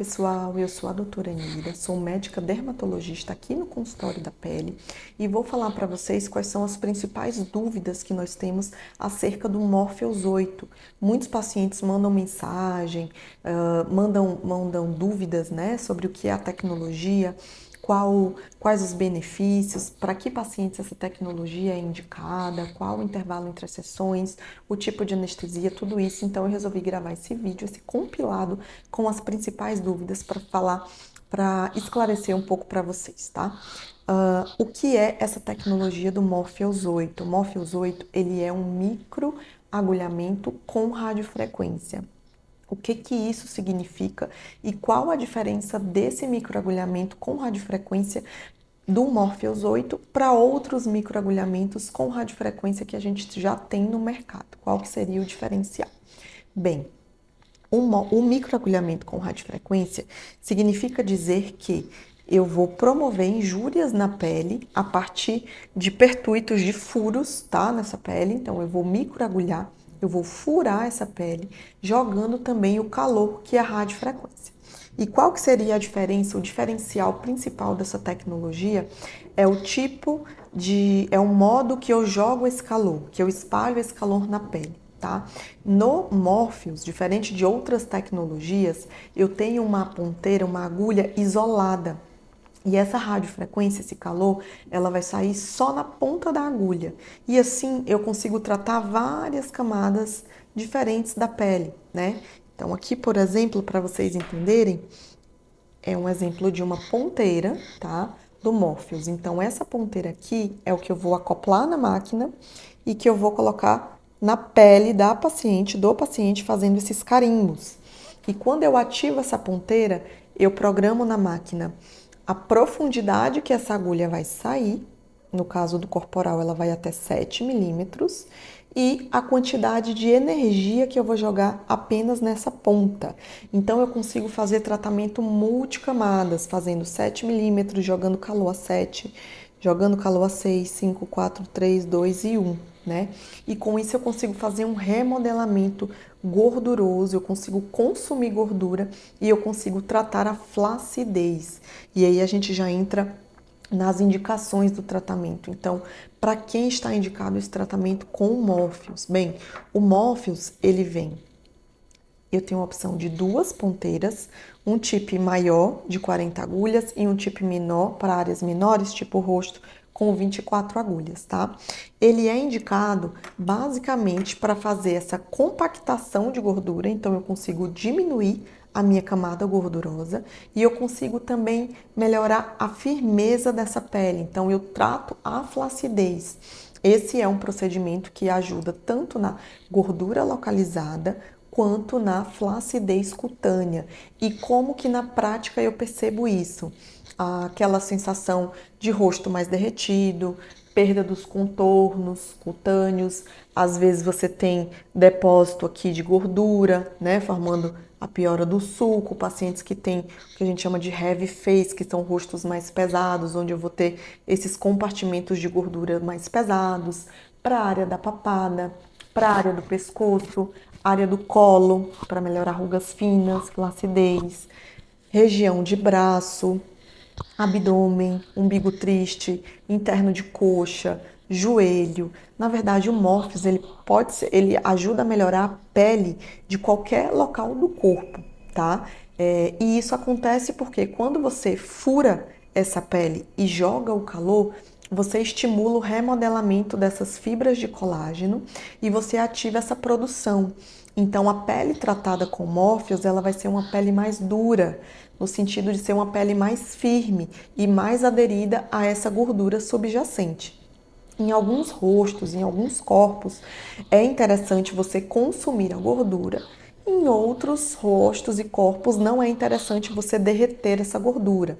pessoal, eu sou a doutora Nira, sou médica dermatologista aqui no consultório da pele e vou falar para vocês quais são as principais dúvidas que nós temos acerca do Morpheus 8. Muitos pacientes mandam mensagem, mandam dúvidas, né, sobre o que é a tecnologia, quais os benefícios, para que pacientes essa tecnologia é indicada, qual o intervalo entre as sessões, o tipo de anestesia, tudo isso. Então eu resolvi gravar esse vídeo, esse compilado com as principais dúvidas para esclarecer um pouco para vocês, tá? O que é essa tecnologia do Morpheus 8? O Morpheus 8, ele é um microagulhamento com radiofrequência. O que que isso significa e qual a diferença desse microagulhamento com radiofrequência do Morpheus 8 para outros microagulhamentos com radiofrequência que a gente já tem no mercado? Qual que seria o diferencial? Bem, o microagulhamento com radiofrequência significa dizer que eu vou promover injúrias na pele a partir de pertuitos de furos, tá? Nessa pele. Então, eu vou microagulhar, eu vou furar essa pele, jogando também o calor, que é a radiofrequência. E qual que seria a diferença? O diferencial principal dessa tecnologia é é o modo que eu jogo esse calor, que eu espalho esse calor na pele. Tá? No Morpheus, diferente de outras tecnologias, eu tenho uma ponteira, uma agulha isolada. E essa radiofrequência, esse calor, ela vai sair só na ponta da agulha. E assim eu consigo tratar várias camadas diferentes da pele, né? Então aqui, por exemplo, para vocês entenderem, é um exemplo de uma ponteira, tá? Do Morpheus. Então essa ponteira aqui é o que eu vou acoplar na máquina e que eu vou colocar na pele do paciente fazendo esses carimbos. E quando eu ativo essa ponteira, eu programo na máquina a profundidade que essa agulha vai sair, no caso do corporal ela vai até 7 milímetros, e a quantidade de energia que eu vou jogar apenas nessa ponta. Então eu consigo fazer tratamento multicamadas, fazendo 7 milímetros, jogando calor a 7, jogando calor a 6, 5, 4, 3, 2 e 1. Né? E com isso eu consigo fazer um remodelamento gorduroso, eu consigo consumir gordura e eu consigo tratar a flacidez. E aí a gente já entra nas indicações do tratamento. Então, para quem está indicado esse tratamento com o Morpheus? Bem, o Morpheus, eu tenho a opção de duas ponteiras, um tipo maior de 40 agulhas e um tipo menor para áreas menores, tipo rosto, com 24 agulhas, tá? Ele é indicado basicamente para fazer essa compactação de gordura, então eu consigo diminuir a minha camada gordurosa e eu consigo também melhorar a firmeza dessa pele, então eu trato a flacidez. Esse é um procedimento que ajuda tanto na gordura localizada quanto na flacidez cutânea. E como que na prática eu percebo isso? Aquela sensação de rosto mais derretido, perda dos contornos cutâneos, às vezes você tem depósito aqui de gordura, né, formando a piora do sulco, pacientes que têm o que a gente chama de heavy face, que são rostos mais pesados, onde eu vou ter esses compartimentos de gordura mais pesados, para a área da papada, para a área do pescoço, área do colo, para melhorar rugas finas, flacidez, região de braço, abdômen, umbigo triste, interno de coxa, joelho. Na verdade, o Morpheus, ele ajuda a melhorar a pele de qualquer local do corpo, tá? E isso acontece porque quando você fura essa pele e joga o calor, você estimula o remodelamento dessas fibras de colágeno e você ativa essa produção. Então, a pele tratada com Morpheus, ela vai ser uma pele mais dura, no sentido de ser uma pele mais firme e mais aderida a essa gordura subjacente. Em alguns rostos, em alguns corpos, é interessante você consumir a gordura. Em outros rostos e corpos, não é interessante você derreter essa gordura.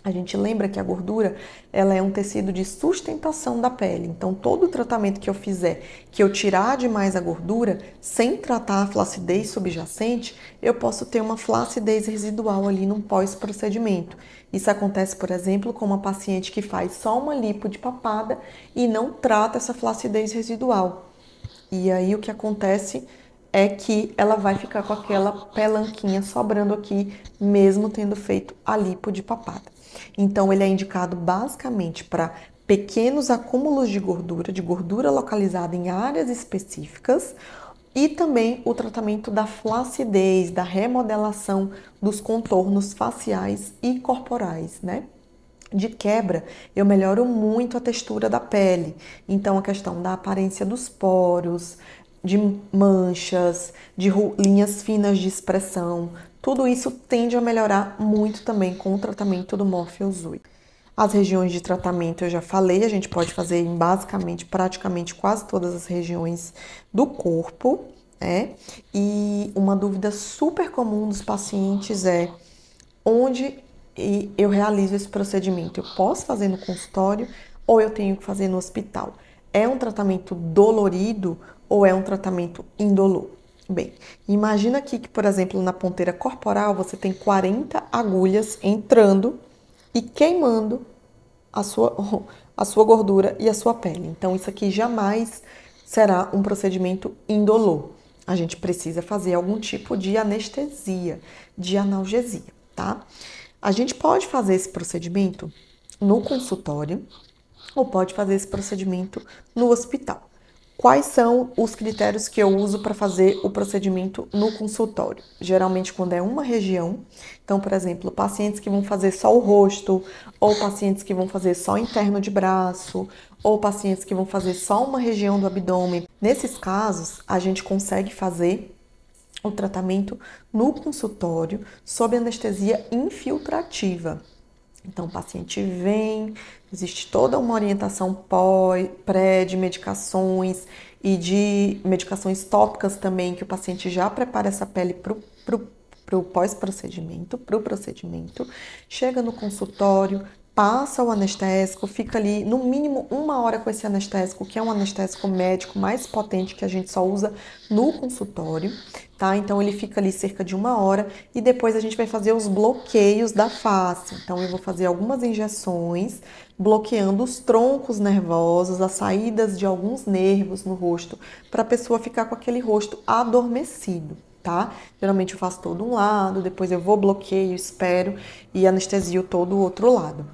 A gente lembra que a gordura, ela é um tecido de sustentação da pele. Então, todo o tratamento que eu fizer, que eu tirar demais a gordura, sem tratar a flacidez subjacente, eu posso ter uma flacidez residual ali num pós-procedimento. Isso acontece, por exemplo, com uma paciente que faz só uma lipo de papada e não trata essa flacidez residual. E aí o que acontece é que ela vai ficar com aquela pelanquinha sobrando aqui, mesmo tendo feito a lipo de papada. Então, ele é indicado basicamente para pequenos acúmulos de gordura localizada em áreas específicas, e também o tratamento da flacidez, da remodelação dos contornos faciais e corporais, né? De quebra, eu melhoro muito a textura da pele. Então, a questão da aparência dos poros, de manchas, de linhas finas de expressão, tudo isso tende a melhorar muito também com o tratamento do Morpheus 8. As regiões de tratamento eu já falei, a gente pode fazer em basicamente, praticamente quase todas as regiões do corpo, né? E uma dúvida super comum dos pacientes é onde eu realizo esse procedimento? Eu posso fazer no consultório ou eu tenho que fazer no hospital? É um tratamento dolorido ou é um tratamento indolor? Bem, imagina aqui que, por exemplo, na ponteira corporal você tem 40 agulhas entrando e queimando a sua gordura e a sua pele. Então, isso aqui jamais será um procedimento indolor. A gente precisa fazer algum tipo de anestesia, de analgesia, tá? A gente pode fazer esse procedimento no consultório ou pode fazer esse procedimento no hospital. Quais são os critérios que eu uso para fazer o procedimento no consultório? Geralmente, quando é uma região, então, por exemplo, pacientes que vão fazer só o rosto, ou pacientes que vão fazer só interno de braço, ou pacientes que vão fazer só uma região do abdômen. Nesses casos, a gente consegue fazer o tratamento no consultório sob anestesia infiltrativa. Então, o paciente vem, existe toda uma orientação pré de medicações e de medicações tópicas também, que o paciente já prepara essa pele para o pós-procedimento, para o procedimento, chega no consultório, passa o anestésico, fica ali no mínimo 1 hora com esse anestésico, que é um anestésico médico mais potente que a gente só usa no consultório, tá? Então ele fica ali cerca de 1 hora e depois a gente vai fazer os bloqueios da face. Então eu vou fazer algumas injeções bloqueando os troncos nervosos, as saídas de alguns nervos no rosto, para a pessoa ficar com aquele rosto adormecido. Tá? Geralmente eu faço todo um lado, depois eu vou bloqueio, espero e anestesio todo o outro lado.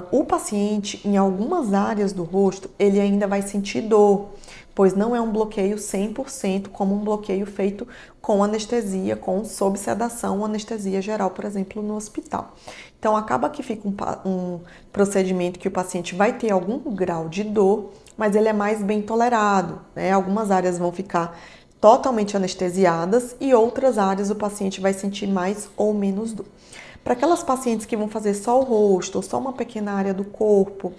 O paciente, em algumas áreas do rosto, ele ainda vai sentir dor, pois não é um bloqueio 100% como um bloqueio feito com anestesia, com sob sedação, anestesia geral, por exemplo, no hospital. Então, acaba que fica um procedimento que o paciente vai ter algum grau de dor, mas ele é mais bem tolerado, né? Algumas áreas vão ficar totalmente anestesiadas e outras áreas o paciente vai sentir mais ou menos dor. Para aquelas pacientes que vão fazer só o rosto ou só uma pequena área do corpo,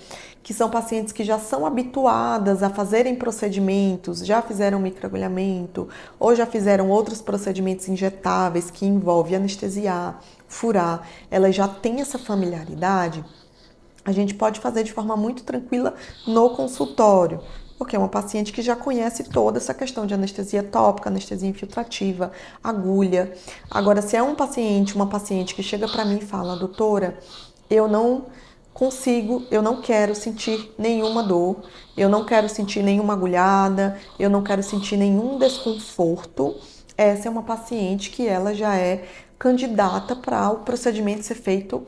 que são pacientes que já são habituadas a fazerem procedimentos, já fizeram microagulhamento ou já fizeram outros procedimentos injetáveis que envolvem anestesiar, furar, elas já têm essa familiaridade, a gente pode fazer de forma muito tranquila no consultório, porque é uma paciente que já conhece toda essa questão de anestesia tópica, anestesia infiltrativa, agulha. Agora, se é uma paciente que chega para mim e fala, doutora, eu não consigo, eu não quero sentir nenhuma dor, eu não quero sentir nenhuma agulhada, eu não quero sentir nenhum desconforto, essa é uma paciente que ela já é candidata para o procedimento ser feito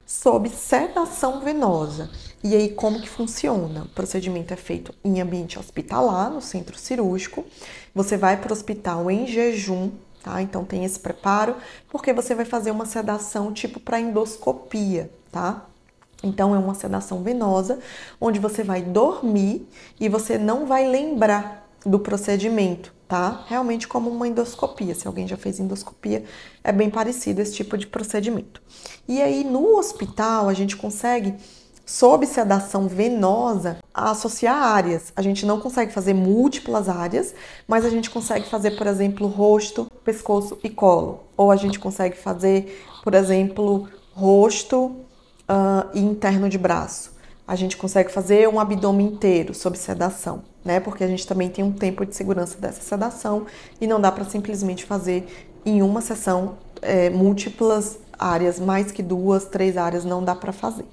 sob sedação venosa. E aí, como que funciona? O procedimento é feito em ambiente hospitalar, no centro cirúrgico. Você vai para o hospital em jejum, tá? Então, tem esse preparo, porque você vai fazer uma sedação tipo para endoscopia, tá? Então, é uma sedação venosa, onde você vai dormir e você não vai lembrar do procedimento, tá? Realmente como uma endoscopia. Se alguém já fez endoscopia, é bem parecido esse tipo de procedimento. E aí, no hospital, a gente consegue, sob sedação venosa, associar áreas. A gente não consegue fazer múltiplas áreas, mas a gente consegue fazer, por exemplo, rosto, pescoço e colo. Ou a gente consegue fazer, por exemplo, rosto e interno de braço. A gente consegue fazer um abdômen inteiro sob sedação, né? Porque a gente também tem um tempo de segurança dessa sedação e não dá para simplesmente fazer em uma sessão múltiplas áreas, mais que 2, 3 áreas não dá para fazer.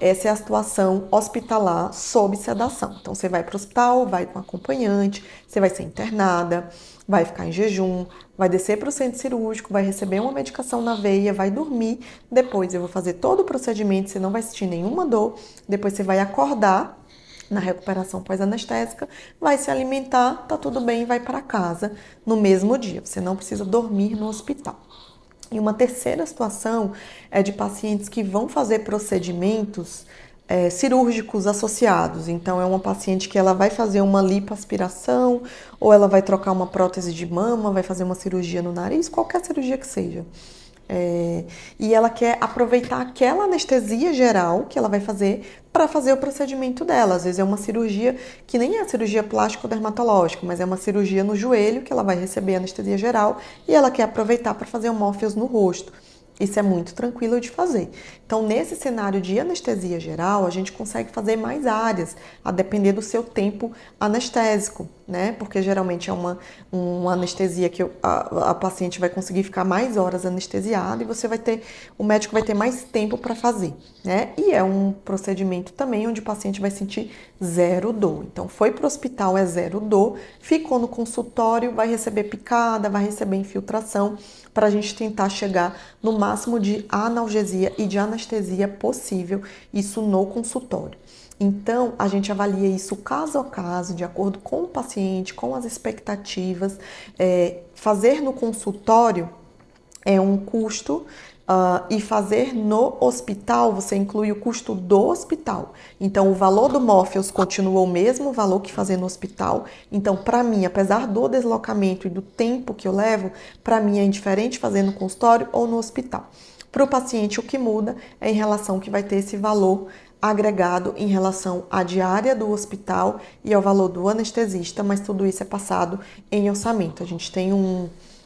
Essa é a situação hospitalar sob sedação. Então, você vai para o hospital, vai com acompanhante, você vai ser internada, vai ficar em jejum, vai descer para o centro cirúrgico, vai receber uma medicação na veia, vai dormir. Depois eu vou fazer todo o procedimento, você não vai sentir nenhuma dor. Depois você vai acordar na recuperação pós-anestésica, vai se alimentar, tá tudo bem e vai para casa no mesmo dia. Você não precisa dormir no hospital. E uma terceira situação é de pacientes que vão fazer procedimentos cirúrgicos associados. Então, é uma paciente que ela vai fazer uma lipoaspiração, ou ela vai trocar uma prótese de mama, vai fazer uma cirurgia no nariz, qualquer cirurgia que seja. E ela quer aproveitar aquela anestesia geral que ela vai fazer para fazer o procedimento dela. Às vezes é uma cirurgia que nem é cirurgia plástico-dermatológica, mas é uma cirurgia no joelho que ela vai receber anestesia geral e ela quer aproveitar para fazer um Morpheus no rosto. Isso é muito tranquilo de fazer. Então, nesse cenário de anestesia geral, a gente consegue fazer mais áreas, a depender do seu tempo anestésico, né? Porque geralmente é uma anestesia que a paciente vai conseguir ficar mais horas anestesiada e o médico vai ter mais tempo para fazer, né? E é um procedimento também onde o paciente vai sentir zero dor. Então, foi para o hospital, é zero dor, ficou no consultório, vai receber picada, vai receber infiltração, para a gente tentar chegar no máximo de analgesia e de anestesia possível, isso no consultório. Então, a gente avalia isso caso a caso, de acordo com o paciente, com as expectativas. Fazer no consultório é um custo, e fazer no hospital, você inclui o custo do hospital. Então, o valor do Morpheus continua o mesmo valor que fazer no hospital. Então, para mim, apesar do deslocamento e do tempo que eu levo, para mim é indiferente fazer no consultório ou no hospital. Para o paciente, o que muda é em relação que vai ter esse valor agregado em relação à diária do hospital e ao valor do anestesista, mas tudo isso é passado em orçamento. A gente tem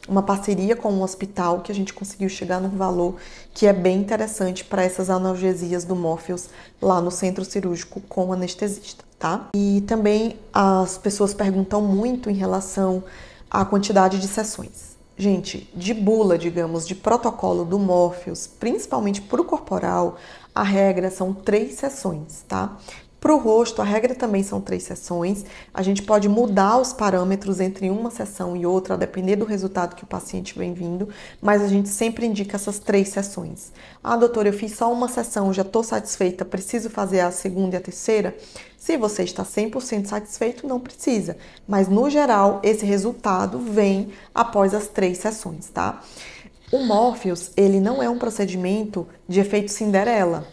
uma parceria com um hospital que a gente conseguiu chegar num valor que é bem interessante para essas analgesias do Morpheus lá no centro cirúrgico com o anestesista, tá? E também as pessoas perguntam muito em relação à quantidade de sessões. Gente, de bula, digamos, de protocolo do Morpheus, principalmente para o corporal, a regra são 3 sessões, tá? Para o rosto, a regra também são 3 sessões. A gente pode mudar os parâmetros entre uma sessão e outra, a depender do resultado que o paciente vem vindo, mas a gente sempre indica essas 3 sessões. Ah, doutora, eu fiz só uma sessão, já estou satisfeita, preciso fazer a segunda e a terceira? Se você está 100% satisfeito, não precisa. Mas, no geral, esse resultado vem após as 3 sessões, tá? O Morpheus, ele não é um procedimento de efeito Cinderela.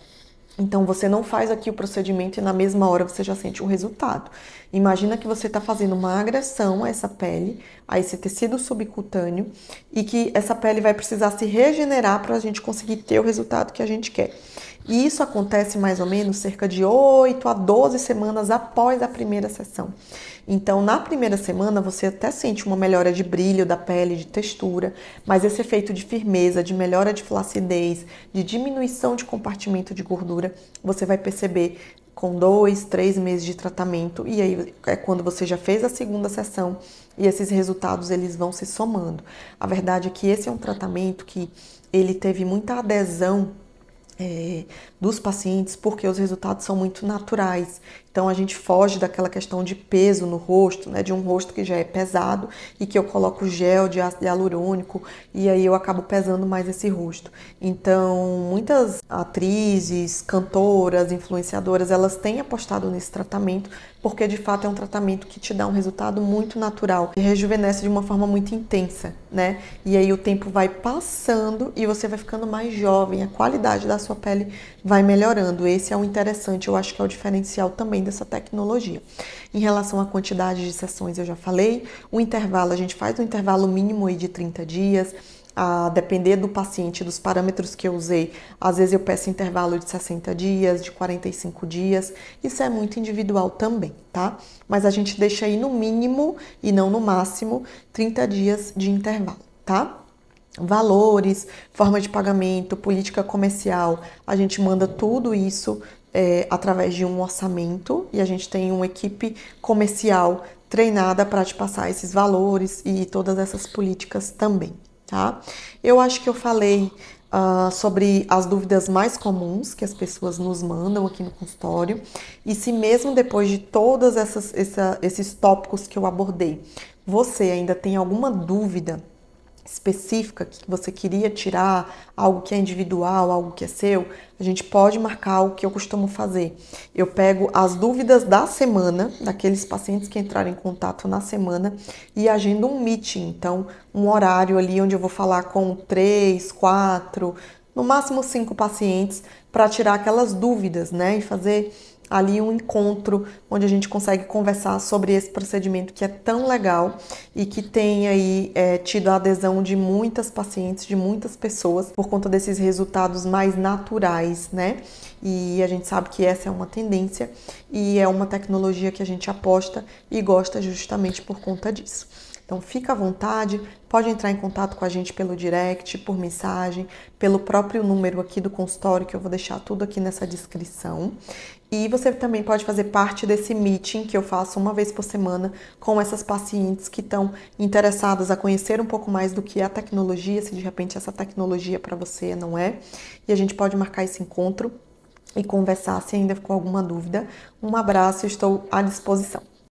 Então, você não faz aqui o procedimento e na mesma hora você já sente o resultado. Imagina que você está fazendo uma agressão a essa pele, a esse tecido subcutâneo, e que essa pele vai precisar se regenerar para a gente conseguir ter o resultado que a gente quer. E isso acontece mais ou menos cerca de 8 a 12 semanas após a primeira sessão. Então, na primeira semana, você até sente uma melhora de brilho da pele, de textura, mas esse efeito de firmeza, de melhora de flacidez, de diminuição de compartimento de gordura, você vai perceber com 2, 3 meses de tratamento, e aí é quando você já fez a segunda sessão e esses resultados eles vão se somando. A verdade é que esse é um tratamento que ele teve muita adesão dos pacientes, porque os resultados são muito naturais. Então, a gente foge daquela questão de peso no rosto, né? De um rosto que já é pesado e que eu coloco gel de ácido hialurônico e aí eu acabo pesando mais esse rosto. Então, muitas atrizes, cantoras, influenciadoras, elas têm apostado nesse tratamento porque, de fato, é um tratamento que te dá um resultado muito natural e rejuvenesce de uma forma muito intensa, né? E aí o tempo vai passando e você vai ficando mais jovem, a qualidade da sua pele vai melhorando. Esse é o interessante, eu acho que é o diferencial também dessa tecnologia. Em relação à quantidade de sessões, eu já falei, o intervalo, a gente faz um intervalo mínimo aí de 30 dias, a depender do paciente, dos parâmetros que eu usei, às vezes eu peço intervalo de 60 dias, de 45 dias, isso é muito individual também, tá? Mas a gente deixa aí no mínimo e não no máximo 30 dias de intervalo, tá? Valores, forma de pagamento, política comercial, a gente manda tudo isso através de um orçamento e a gente tem uma equipe comercial treinada para te passar esses valores e todas essas políticas também, tá? Eu acho que eu falei sobre as dúvidas mais comuns que as pessoas nos mandam aqui no consultório. E se mesmo depois de todos esses tópicos que eu abordei, você ainda tem alguma dúvida específica que você queria tirar, algo que é individual, algo que é seu, a gente pode marcar o que eu costumo fazer. Eu pego as dúvidas da semana, daqueles pacientes que entraram em contato na semana, e agendo um meeting, então um horário ali onde eu vou falar com 3, 4, no máximo 5 pacientes para tirar aquelas dúvidas, né? E fazer ali um encontro onde a gente consegue conversar sobre esse procedimento que é tão legal e que tem aí tido a adesão de muitas pacientes, de muitas pessoas, por conta desses resultados mais naturais, né? E a gente sabe que essa é uma tendência e é uma tecnologia que a gente aposta e gosta justamente por conta disso. Então fica à vontade, pode entrar em contato com a gente pelo direct, por mensagem, pelo próprio número aqui do consultório, que eu vou deixar tudo aqui nessa descrição. E você também pode fazer parte desse meeting que eu faço uma vez por semana com essas pacientes que estão interessadas a conhecer um pouco mais do que é a tecnologia, se de repente essa tecnologia para você não é. E a gente pode marcar esse encontro e conversar se ainda ficou alguma dúvida. Um abraço, eu estou à disposição.